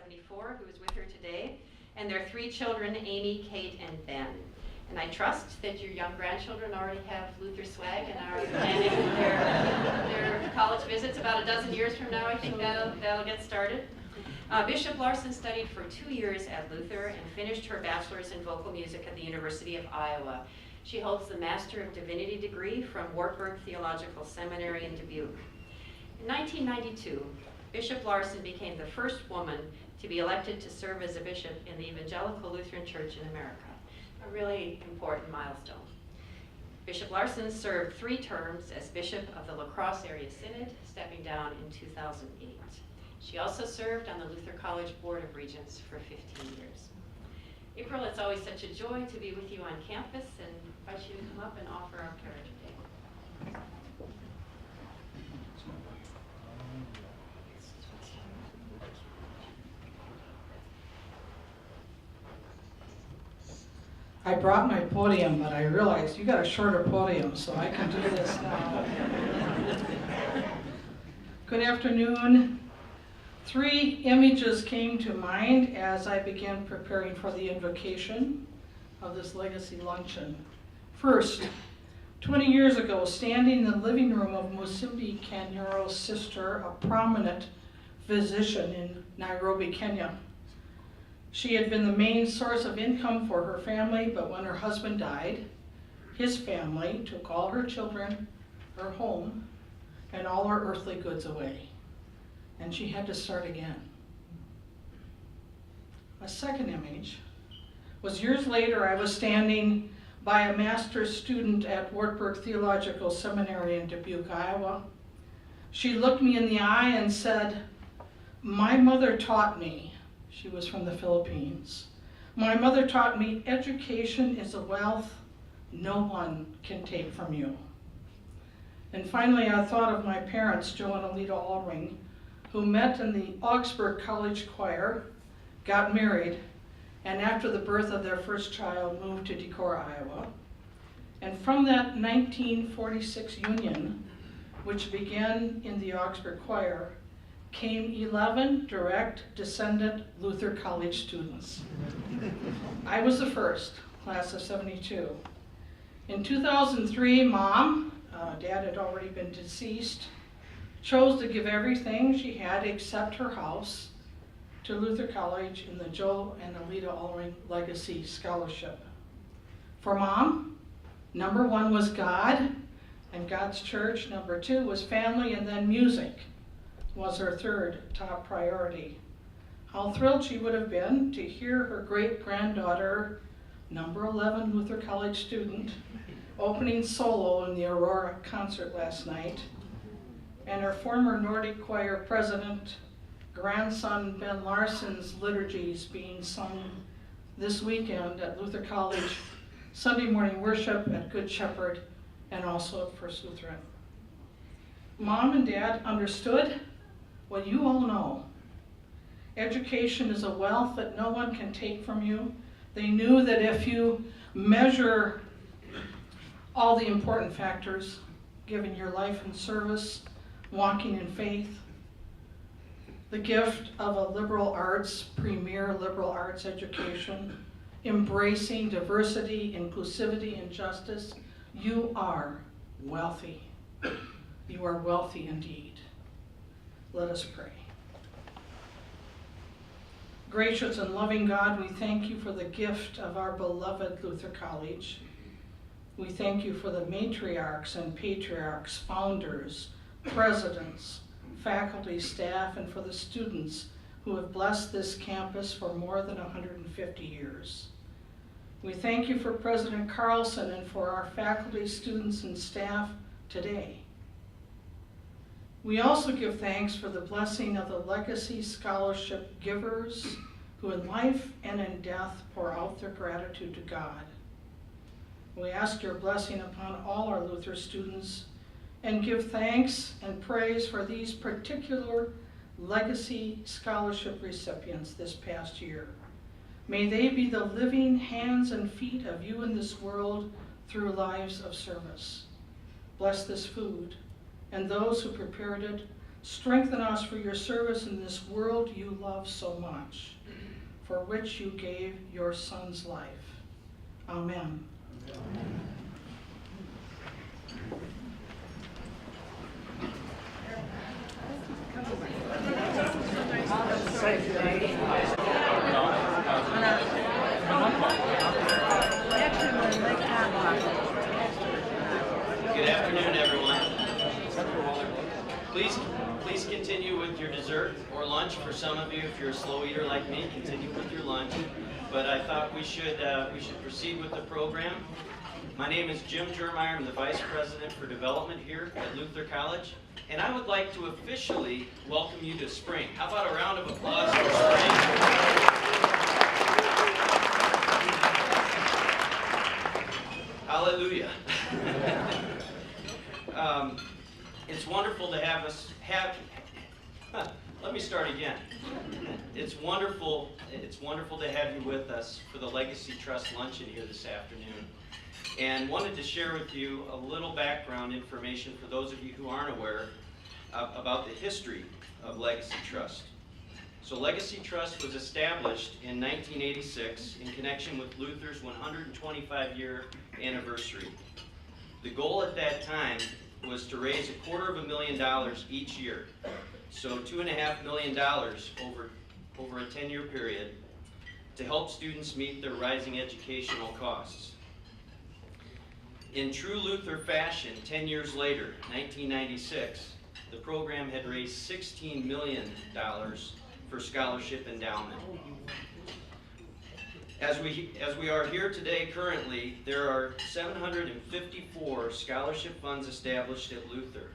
74, who is with her today, and their 3 children, Amy, Kate, and Ben. And I trust that your young grandchildren already have Luther swag and are planning their college visits. About a dozen years from now, I think that'll get started. Bishop Larson studied for 2 years at Luther and finished her bachelor's in vocal music at the University of Iowa. She holds the Master of Divinity degree from Wartburg Theological Seminary in Dubuque. In 1992, Bishop Larson became the first woman to be elected to serve as a bishop in the Evangelical Lutheran Church in America. A really important milestone. Bishop Larson served 3 terms as Bishop of the La Crosse Area Synod, stepping down in 2008. She also served on the Luther College Board of Regents for 15 years. April, it's always such a joy to be with you on campus and invite you to come up and offer our prayer today. I brought my podium, but I realized you got a shorter podium, so I can do this now. Good afternoon. 3 images came to mind as I began preparing for the invocation of this legacy luncheon. First, 20 years ago, standing in the living room of Musimbi Kanyoro's sister, a prominent physician in Nairobi, Kenya. She had been the main source of income for her family, but when her husband died, his family took all her children, her home, and all her earthly goods away. And she had to start again. A second image was years later. I was standing by a master's student at Wartburg Theological Seminary in Dubuque, Iowa. She looked me in the eye and said, "My mother taught me," she was from the Philippines, "my mother taught me education is a wealth no one can take from you." And finally, I thought of my parents, Joe and Alita Allring, who met in the Augsburg College Choir, got married, and after the birth of their first child, moved to Decorah, Iowa. And from that 1946 union, which began in the Augsburg Choir, came 11 direct descendant Luther College students. I was the first, class of 72. In 2003, Mom, Dad had already been deceased, chose to give everything she had except her house to Luther College in the Joe and Alita Allring Legacy Scholarship. For Mom, number 1 was God and God's church, number 2 was family, and then music was her third top priority. How thrilled she would have been to hear her great-granddaughter, number 11 Luther College student, opening solo in the Aurora concert last night, and her former Nordic Choir president, grandson Ben Larson's liturgies being sung this weekend at Luther College, Sunday morning worship at Good Shepherd, and also at First Lutheran. Mom and Dad understood what you all know. Education is a wealth that no one can take from you. They knew that if you measure all the important factors, giving your life in service, walking in faith, the gift of a liberal arts, premier liberal arts education, embracing diversity, inclusivity, and justice, you are wealthy. You are wealthy indeed. Let us pray. Gracious and loving God, we thank you for the gift of our beloved Luther College. We thank you for the matriarchs and patriarchs, founders, presidents, faculty, staff, and for the students who have blessed this campus for more than 150 years. We thank you for President Carlson and for our faculty, students, and staff today. We also give thanks for the blessing of the legacy scholarship givers who in life and in death pour out their gratitude to God. We ask your blessing upon all our Luther students and give thanks and praise for these particular legacy scholarship recipients this past year. May they be the living hands and feet of you in this world through lives of service. Bless this food and those who prepared it, Strengthen us for your service in this world you love so much, for which you gave your Son's life. Amen. Amen. Good afternoon, everyone. Please continue with your dessert or lunch. For some of you, if you're a slow eater like me, continue with your lunch. But I thought we should proceed with the program. My name is Jim Jermeyer. I'm the Vice President for Development here at Luther College. And I would like to officially welcome you to spring. How about a round of applause for spring? Hallelujah. It's wonderful to have us let me start again. It's wonderful to have you with us for the Legacy Trust Luncheon here this afternoon. And wanted to share with you a little background information for those of you who aren't aware about the history of Legacy Trust. So Legacy Trust was established in 1986 in connection with Luther's 125-year anniversary. The goal at that time was to raise $250,000 each year, so $2.5 million over a 10-year period to help students meet their rising educational costs. In true Luther fashion, 10 years later, 1996, the program had raised $16 million for scholarship endowment. As we are here today currently, there are 754 scholarship funds established at Luther,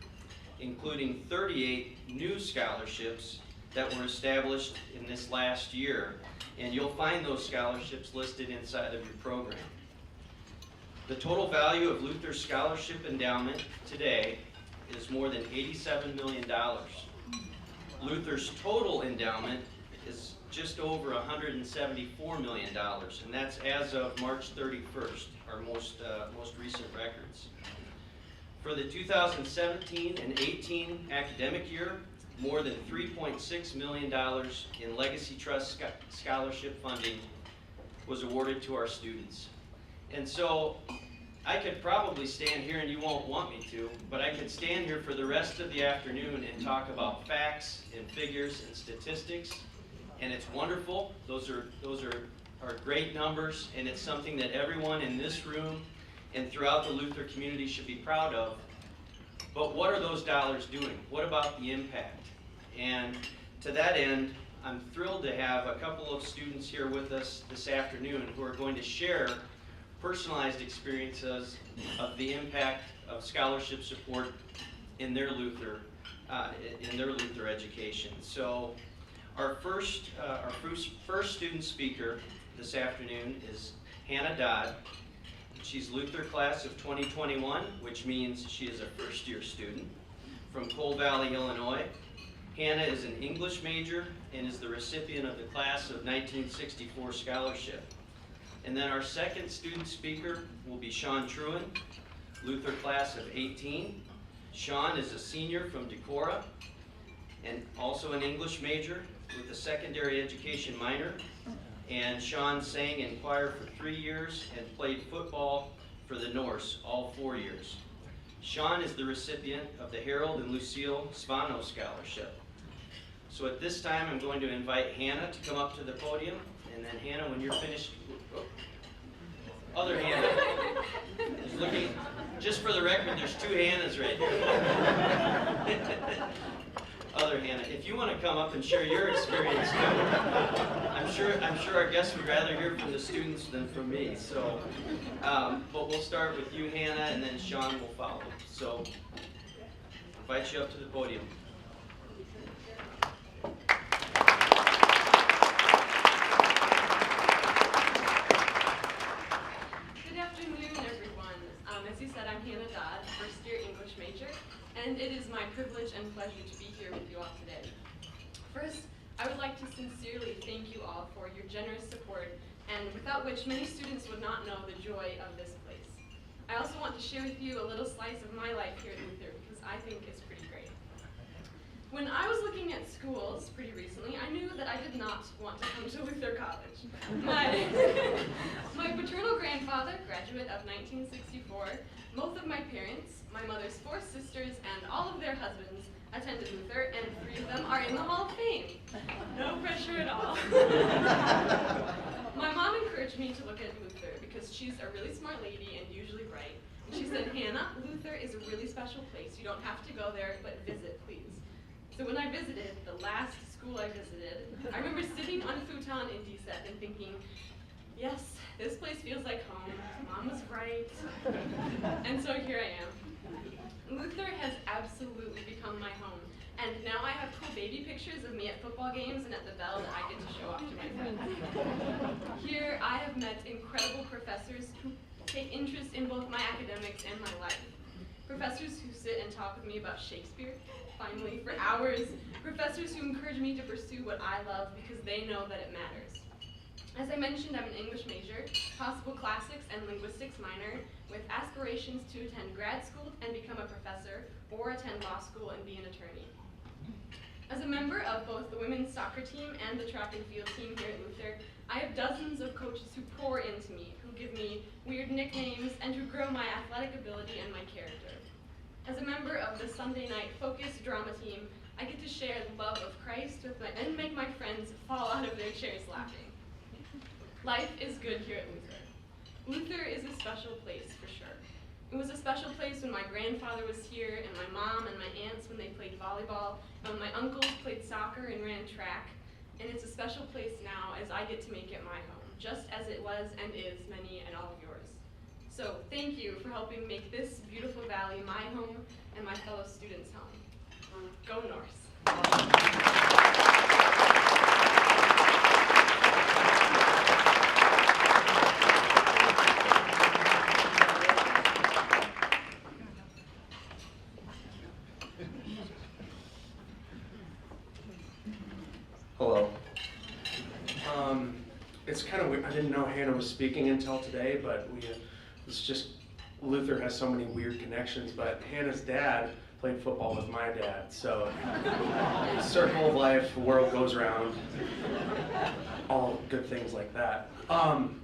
including 38 new scholarships that were established in this last year, and you'll find those scholarships listed inside of your program. The total value of Luther's scholarship endowment today is more than $87 million. Luther's total endowment is just over $174 million, and that's as of March 31st, our most recent records. For the 2017 and 18 academic year, more than $3.6 million in Legacy Trust scholarship funding was awarded to our students. And so I could probably stand here, and you won't want me to, but I could stand here for the rest of the afternoon and talk about facts and figures and statistics, and it's wonderful. Those are great numbers, and it's something that everyone in this room and throughout the Luther community should be proud of. But what are those dollars doing? What about the impact? And to that end, I'm thrilled to have a couple of students here with us this afternoon who are going to share personalized experiences of the impact of scholarship support in their Luther education. So our first student speaker this afternoon is Hannah Dodd. She's Luther class of 2021, which means she is a first-year student from Coal Valley, Illinois. Hannah is an English major and is the recipient of the class of 1964 scholarship. And then our second student speaker will be Sean Truen, Luther class of 18. Sean is a senior from Decorah and also an English major with a secondary education minor. And Sean sang in choir for 3 years and played football for the Norse all 4 years. Sean is the recipient of the Harold and Lucille Svano Scholarship. So at this time, I'm going to invite Hannah to come up to the podium. And then Hannah, when you're finished, other Hannah is looking, just for the record, there's 2 Hannahs right here. Other Hannah, if you want to come up and share your experience too, I'm sure our guests would rather hear from the students than from me. So, but we'll start with you, Hannah, and then Sean will follow. So, invite you up to the podium. Good afternoon, everyone. As you said, I'm Hannah Dodd, first-year English major, and it is my privilege and pleasure to be here with you all today. First, I would like to sincerely thank you all for your generous support, and without which many students would not know the joy of this place. I also want to share with you a little slice of my life here at Luther, because I think it's pretty great. When I was looking at schools pretty recently, I knew that I did not want to come to Luther College. My paternal grandfather, graduate of 1964, both of my parents, my mother's 4 sisters, and all of their husbands attended Luther, and 3 of them are in the Hall of Fame. No pressure at all. My mom encouraged me to look at Luther because she's a really smart lady and usually right. And she said, Hannah, Luther is a really special place. You don't have to go there, but visit, please. So when I visited, the last school I visited, I remember sitting on a futon in DSET and thinking, yes, this place feels like home. Mom was right. And so here I am. Luther has absolutely become my home. And now I have cool baby pictures of me at football games and at the bell that I get to show off to my friends. Here I have met incredible professors who take interest in both my academics and my life. Professors who sit and talk with me about Shakespeare, finally, for hours. Professors who encourage me to pursue what I love because they know that it matters. As I mentioned, I'm an English major, possible classics and linguistics minor, with aspirations to attend grad school and become a professor, or attend law school and be an attorney. As a member of both the women's soccer team and the track and field team here at Luther, I have dozens of coaches who pour into me, who give me weird nicknames, and who grow my athletic ability and my character. As a member of the Sunday night focused drama team, I get to share the love of Christ with and make my friends fall out of their chairs laughing. Life is good here at Luther. Luther is a special place for sure. It was a special place when my grandfather was here, and my mom and my aunts when they played volleyball, and when my uncles played soccer and ran track. And it's a special place now as I get to make it my home, just as it was and is many and all of yours. So thank you for helping make this beautiful valley my home and my fellow students' home. Go Norse. Hello. It's kind of weird. I didn't know Hannah was speaking until today, but it's just Luther has so many weird connections. But Hannah's dad played football with my dad, so circle of life, world goes round, all good things like that. I'm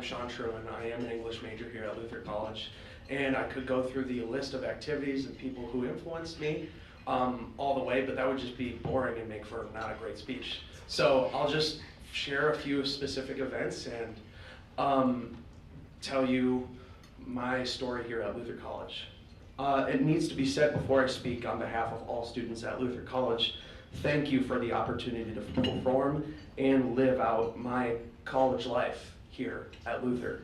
Sean Sherwin. I am an English major here at Luther College, and I could go through the list of activities and people who influenced me all the way, but that would just be boring and make for not a great speech. So I'll just share a few specific events and tell you my story here at Luther College. It needs to be said before I speak on behalf of all students at Luther College, thank you for the opportunity to perform and live out my college life here at Luther.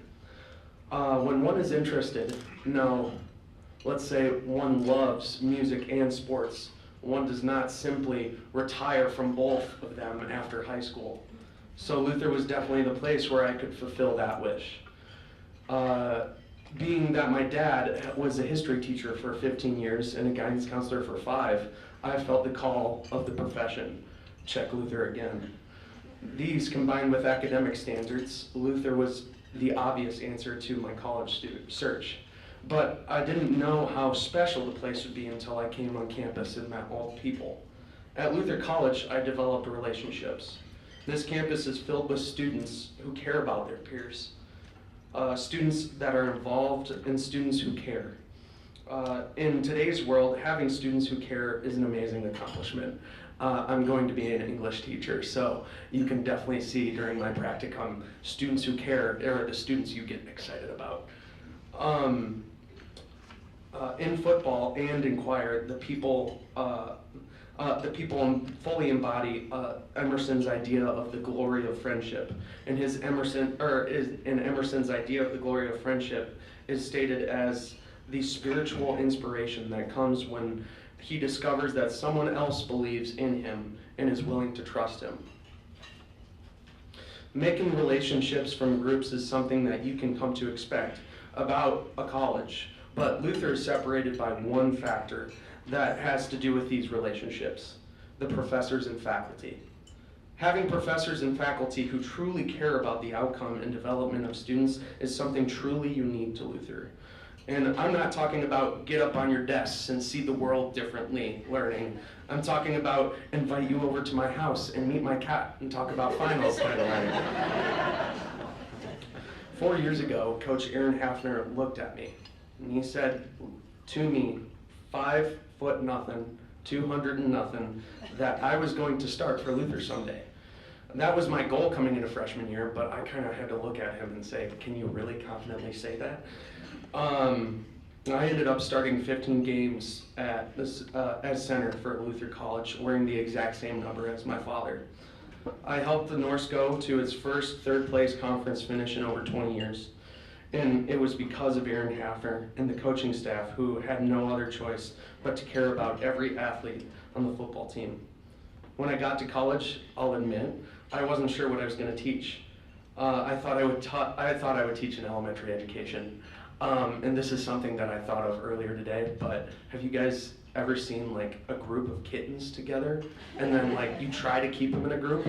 When one is interested, let's say one loves music and sports, one does not simply retire from both of them after high school. So Luther was definitely the place where I could fulfill that wish. Being that my dad was a history teacher for 15 years and a guidance counselor for 5, I felt the call of the profession. Check Luther again. These combined with academic standards, Luther was the obvious answer to my college student search. But I didn't know how special the place would be until I came on campus and met all the people. At Luther College, I developed relationships. This campus is filled with students who care about their peers, students that are involved, and students who care. In today's world, having students who care is an amazing accomplishment. I'm going to be an English teacher, so you can definitely see during my practicum, students who care are the students you get excited about. In football and in choir, the people fully embody Emerson's idea of the glory of friendship. And Emerson's idea of the glory of friendship is stated as the spiritual inspiration that comes when he discovers that someone else believes in him and is willing to trust him. Making relationships from groups is something that you can come to expect about a college, but Luther is separated by one factor that has to do with these relationships: the professors and faculty. Having professors and faculty who truly care about the outcome and development of students is something truly unique to Luther. And I'm not talking about get up on your desks and see the world differently learning. I'm talking about invite you over to my house and meet my cat and talk about finals kind of learning. 4 years ago, Coach Aaron Hafner looked at me and he said to me, 5 foot nothing, 200 and nothing, that I was going to start for Luther someday. And that was my goal coming into freshman year, but I kind of had to look at him and say, can you really confidently say that? I ended up starting 15 games at this, as center for Luther College, wearing the exact same number as my father. I helped the Norse go to its first third place conference finish in over 20 years. And it was because of Aaron Hafner and the coaching staff who had no other choice but to care about every athlete on the football team. When I got to college, I'll admit, I wasn't sure what I was going to teach. I thought I would teach an elementary education. And this is something that I thought of earlier today, but have you guys ever seen like a group of kittens together and then like you try to keep them in a group?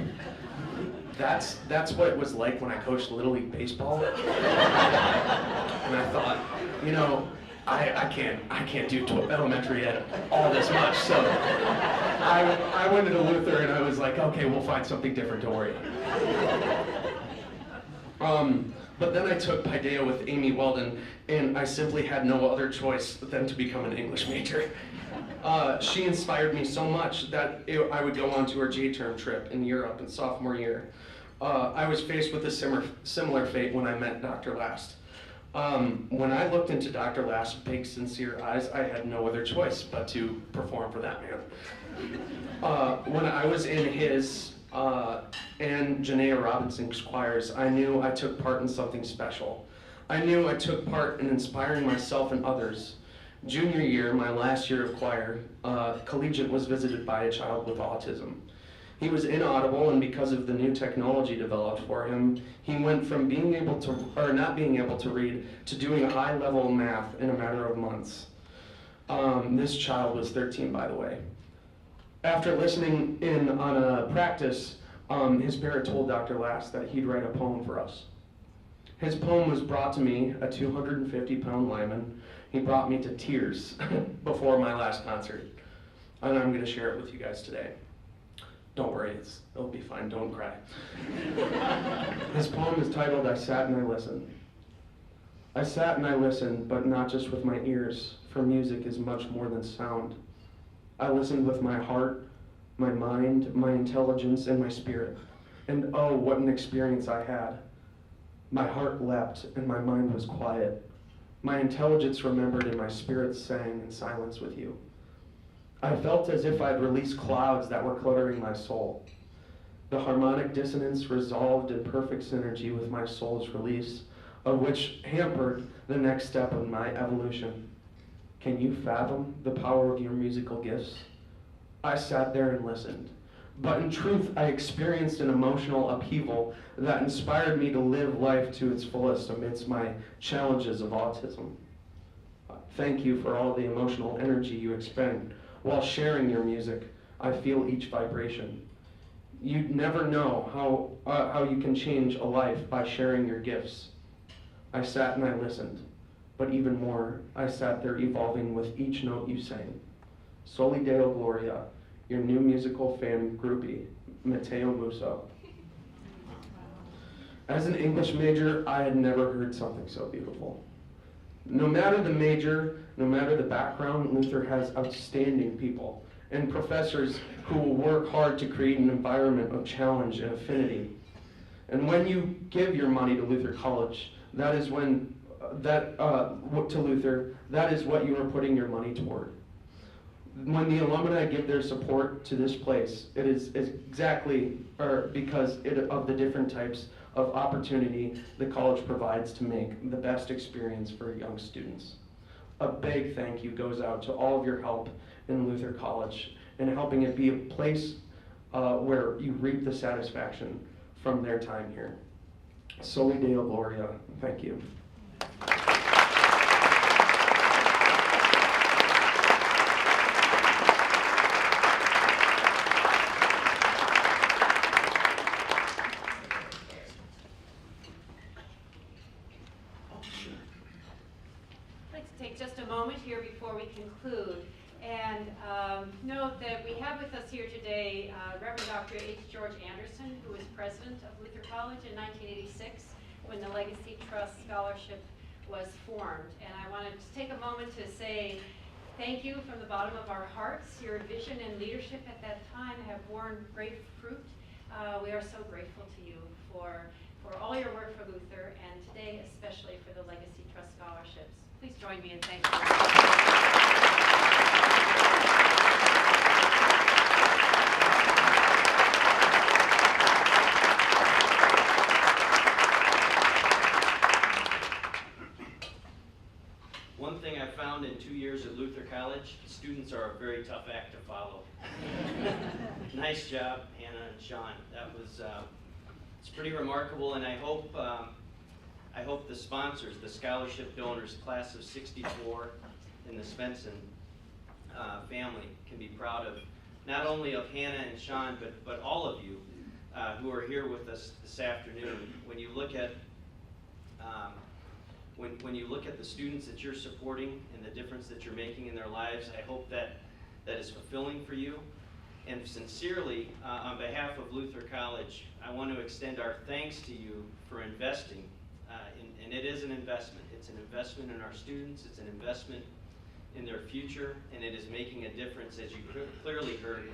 That's what it was like when I coached Little League Baseball. And I thought, you know, I can't do elementary ed all this much. So I went into Luther and I was like, okay, we'll find something different, don't worry. But then I took Paideia with Amy Weldon, and I simply had no other choice than to become an English major. She inspired me so much that I would go on to her J-term trip in Europe in sophomore year. I was faced with a similar fate when I met Dr. Last. When I looked into Dr. Last's big, sincere eyes, I had no other choice but to perform for that man. When I was in his and Janaea Robinson's choirs, I knew I took part in something special. I knew I took part in inspiring myself and others. Junior year, my last year of choir, collegiate was visited by a child with autism. He was inaudible, and because of the new technology developed for him, he went from being able to, or not being able to read, to doing high-level math in a matter of months. This child was 13, by the way. After listening in on a practice, his parent told Dr. Last that he'd write a poem for us. His poem was brought to me, a 250-pound lineman. He brought me to tears before my last concert, and I'm going to share it with you guys today. Don't worry, it'll be fine, don't cry. His poem is titled, I Sat and I Listened. I sat and I listened, but not just with my ears, for music is much more than sound. I listened with my heart, my mind, my intelligence, and my spirit. And oh, what an experience I had. My heart leapt, and my mind was quiet. My intelligence remembered, and my spirit sang in silence with you. I felt as if I'd released clouds that were cluttering my soul. The harmonic dissonance resolved in perfect synergy with my soul's release, of which hampered the next step of my evolution. Can you fathom the power of your musical gifts? I sat there and listened, but in truth, I experienced an emotional upheaval that inspired me to live life to its fullest amidst my challenges of autism. Thank you for all the emotional energy you expend while sharing your music. I feel each vibration. You'd never know how you can change a life by sharing your gifts. I sat and I listened, but even more, I sat there evolving with each note you sang. Soli Deo Gloria, your new musical fan groupie, Matteo Musso. As an English major, I had never heard something so beautiful. No matter the major, no matter the background, Luther has outstanding people and professors who will work hard to create an environment of challenge and affinity. And when you give your money to Luther College, that is when to Luther, that is what you are putting your money toward. When the alumni give their support to this place, it is exactly because of the different types of opportunity the college provides to make the best experience for young students. A big thank you goes out to all of your help in Luther College and helping it be a place where you reap the satisfaction from their time here. Soli Deo Gloria, thank you. Thanks, here before we conclude. And note that we have with us here today Reverend Dr. H. George Anderson, who was president of Luther College in 1986 when the Legacy Trust Scholarship was formed. And I wanted to take a moment to say thank you from the bottom of our hearts. Your vision and leadership at that time have borne great fruit. We are so grateful to you for all your work for Luther, and today especially for the Legacy Trust Scholarships. Please join me in thanking you. One thing I found in 2 years at Luther College, students are a very tough act to follow. Nice job, Hannah and Sean. That was it's pretty remarkable, and I hope the sponsors, the scholarship donors, class of '64, and the Svensson family can be proud of not only of Hannah and Sean, but all of you who are here with us this afternoon. When you look at when you look at the students that you're supporting and the difference that you're making in their lives, I hope that is fulfilling for you. And sincerely, on behalf of Luther College, I want to extend our thanks to you for investing. And it is an investment. It's an investment in our students. It's an investment in their future, and it is making a difference, as you clearly heard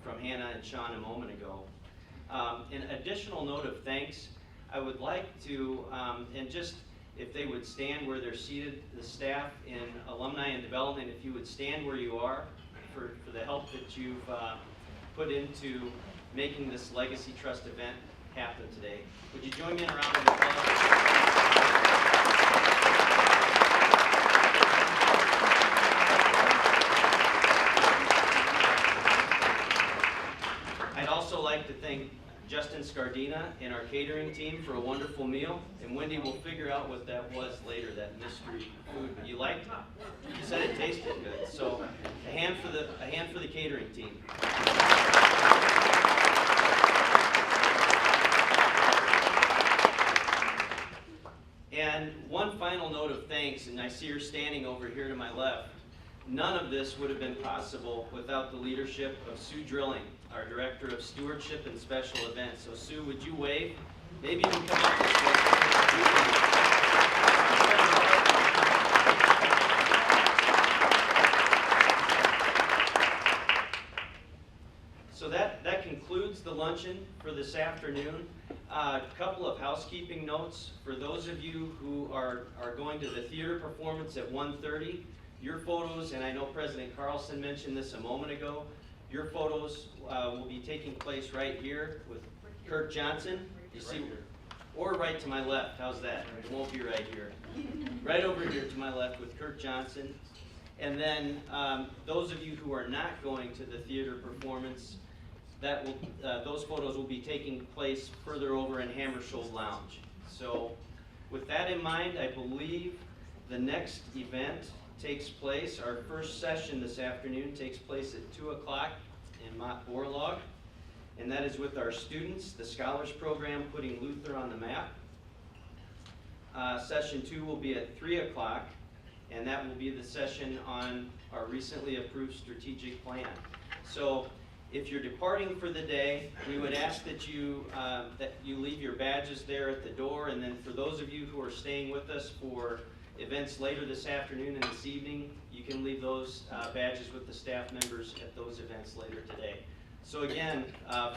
from Hannah and Sean a moment ago. An additional note of thanks, I would like to, and just if they would stand where they're seated, the staff in Alumni and Development, if you would stand where you are for the help that you've put into making this Legacy Trust event happen today. Would you join me in a round of applause? I'd also like to thank Justin Scardina and our catering team for a wonderful meal, and Wendy will figure out what that was later, that mystery food. But you liked it? You said it tasted good. So a hand for the catering team. And one final note of thanks, and I see her standing over here to my left. None of this would have been possible without the leadership of Sue Drilling, our Director of Stewardship and Special Events. So Sue, would you wave? Maybe you can come up this way. So that concludes the luncheon for this afternoon. A couple of housekeeping notes. For those of you who are going to the theater performance at 1:30, your photos, and I know President Carlson mentioned this a moment ago, your photos will be taking place right here with Kirk Johnson. You see, or right to my left. How's that? It won't be right here. Right over here to my left with Kirk Johnson. And then those of you who are not going to the theater performance, those photos will be taking place further over in Hammersholt Lounge. So with that in mind, I believe the next event takes place, our first session this afternoon takes place at 2 o'clock in Mott Borlaug, and that is with our students, the Scholars Program, putting Luther on the map. Session 2 will be at 3 o'clock, and that will be the session on our recently approved strategic plan. So if you're departing for the day, we would ask that you leave your badges there at the door, and then for those of you who are staying with us for events later this afternoon and this evening, you can leave those badges with the staff members at those events later today. So again,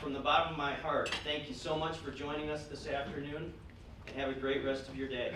from the bottom of my heart, thank you so much for joining us this afternoon, and have a great rest of your day.